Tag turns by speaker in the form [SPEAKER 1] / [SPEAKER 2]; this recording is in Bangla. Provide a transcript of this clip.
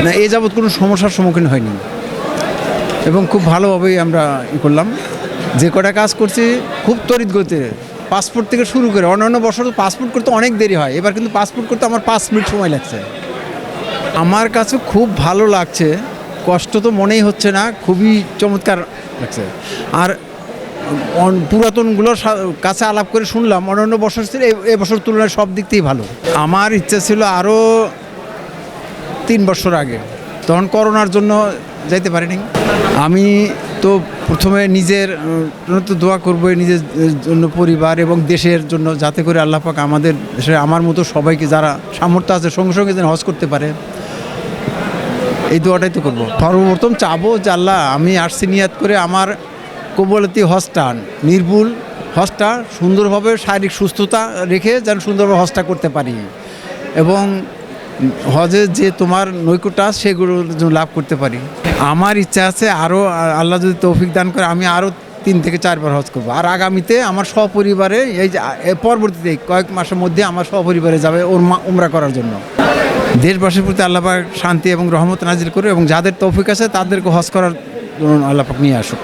[SPEAKER 1] না, এই যাবৎ কোনো সমস্যার সম্মুখীন হয়নি এবং খুব ভালোভাবেই আমরা করলাম। যে কটা কাজ করছি খুব তড়িৎ গতিতে, পাসপোর্ট থেকে শুরু করে অন্যান্য বছর তো পাসপোর্ট করতে অনেক দেরি হয়, এবার কিন্তু পাসপোর্ট করতে আমার 5 মিনিট সময় লাগছে। আমার কাছে খুব ভালো লাগছে, কষ্ট তো মনেই হচ্ছে না, খুবই চমৎকার লাগছে। আর পুরাতনগুলোর কাছে আলাপ করে শুনলাম অন্যান্য বছর ছিল এবছর তুলনায় সব দিক থেকেই ভালো। আমার ইচ্ছা ছিল আরও 3 বছর আগে, তখন করোনার জন্য যাইতে পারিনি। আমি তো প্রথমে নিজের তো দোয়া করবো, নিজের জন্য, পরিবার এবং দেশের জন্য, যাতে করে আল্লাহ পাক আমাদের দেশে আমার মতো সবাইকে যারা সামর্থ্য আছে সঙ্গে সঙ্গে যেন হজ করতে পারে, এই দোয়াটাই তো করবো। সর্বপ্রথম চাবো যে আল্লাহ, আমি আসছি নিয়াত করে আমার কবুলতি হজটা, নির্ভুল হজটা সুন্দরভাবে শারীরিক সুস্থতা রেখে যেন সুন্দরভাবে হজটা করতে পারি এবং হজে যে তোমার নৈকট্য সেগুলো লাভ করতে পারি। আমার ইচ্ছা আছে আরও, আল্লাহ যদি তৌফিক দান করে, আমি আরও 3 থেকে 4 বার হজ করবো। আর আগামীতে আমার সপরিবারে এই যে পরবর্তীতে কয়েক মাসের মধ্যে আমার সপরিবারে যাবে ওর উমরা করার জন্য। দেশবাসীর প্রতি আল্লাহ পাক শান্তি এবং রহমত নাজিল করে এবং যাদের তৌফিক আছে তাদেরকে হজ করার আল্লাহ পাক নিয়ে আসুক।